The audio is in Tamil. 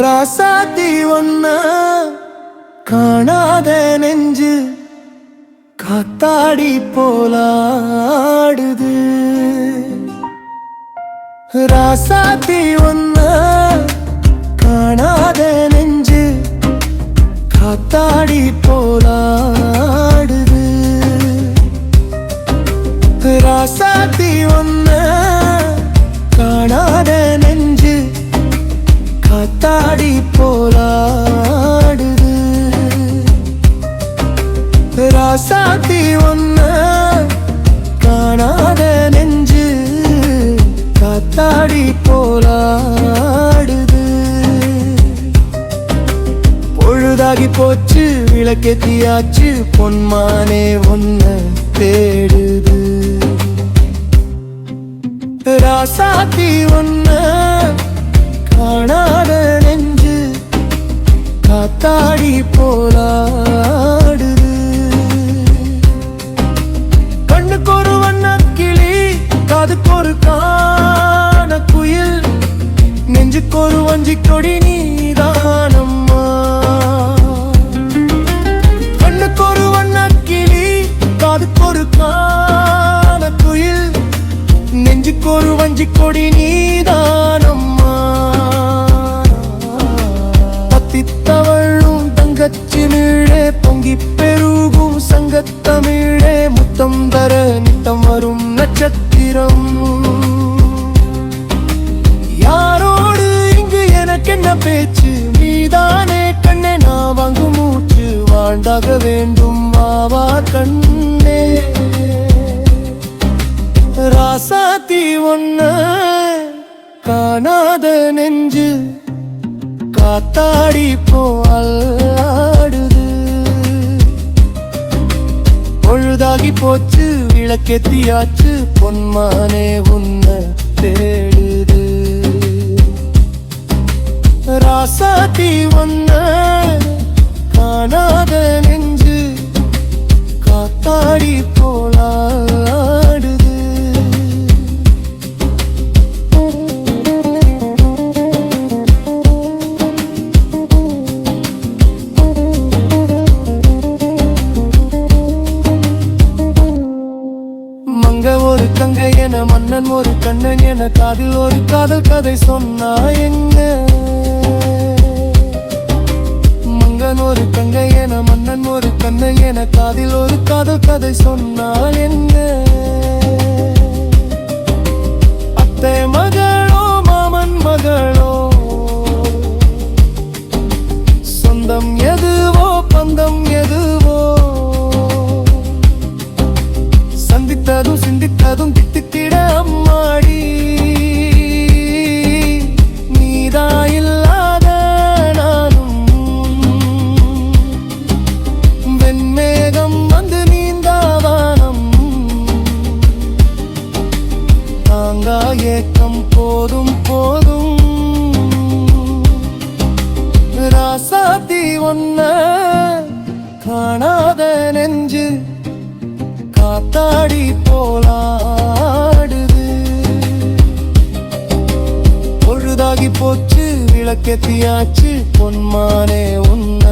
ராசாத்தி ஒன்ன காணாத நெஞ்சு காத்தாடி போலாடுது. ராசாத்தி ஒன்ன காணாத நெஞ்சு காத்தாடி போலாடுது. ராசாத்தி ஒன்ன காணாத நெஞ்சு காத்தாடி போலாடுது. ராசாத்தி ஒன்ன காணாத நெஞ்சு காத்தாடி போலாடுது. பொழுதாகி போச்சு விளக்கேத்தியாச்சு பொன்மானே ஒன்ன தேடுது. ராசாத்தி ஒன்ன காணாத நெஞ்சு காத்தாடி போலாடுது. கண்ணுக்கு ஒரு வண்ணக்கிளி, காதுக்கு ஒரு காண குயில், நெஞ்சுக்கு ஒரு வஞ்சிக் கொடி நீதானம்மா. கண்ணுக்கு ஒரு வண்ணக்கிளி, காதுக்கு ஒரு காண குயில், நெஞ்சுக்கு ஒரு வஞ்சிக் கொடி நீதானம்மா. பத்தித்தவழும் தங்கச்சிமிழே பொங்கி பெருகும் சங்கத்தமிழே முத்தம் தர நித்தம் வரும் நட்சத்திரம். யாரோடு இங்கு எனக்கென்ன பேச்சு, நீதானே கண்ணே நான் வாங்கும் மூச்சு, வாழ்ந்தாக வேண்டும் வாவா கண்ணே. ராசாத்தி ஒன்ன காணாத நெஞ்சு காத்தாடி போலாடுது. பொழுதாகி போச்சு விளக்கேத்தியாச்சு பொன்மானே உன்ன தேடுது. ராசாத்தி ஒன்ன காணாத நெஞ்சு காத்தாடி போலாடுது. ஒரு கங்கை என மன்னன் ஒரு கண்ணன் என காதில் ஒரு காதல் கதை சொன்னா எங்க. மங்கன் ஒரு கங்கை என மன்னன் ஒரு கண்ணன் என காதில் ஒரு காதல் கதை சொன்னால் என்ன. அத்தை மகளோ மாமன் மகளோ, சொந்தம் எதுவோ பந்தம் எதுவோ, சந்தித்ததும் சிந்தித்ததும் திட்டித்திட அம்மாடி. நீதா இல்லாத நானும் வெண்மேகம் வந்து நீந்தாவானம், தாங்கா ஏக்கம் போதும் போதும். ராசாத்தி ஒன்ன காணாத நெஞ்சு காத்தாடி போலாடுது. பொழுதாகி போச்சு விளக்கேத்தியாச்சு பொன்மானே உன்ன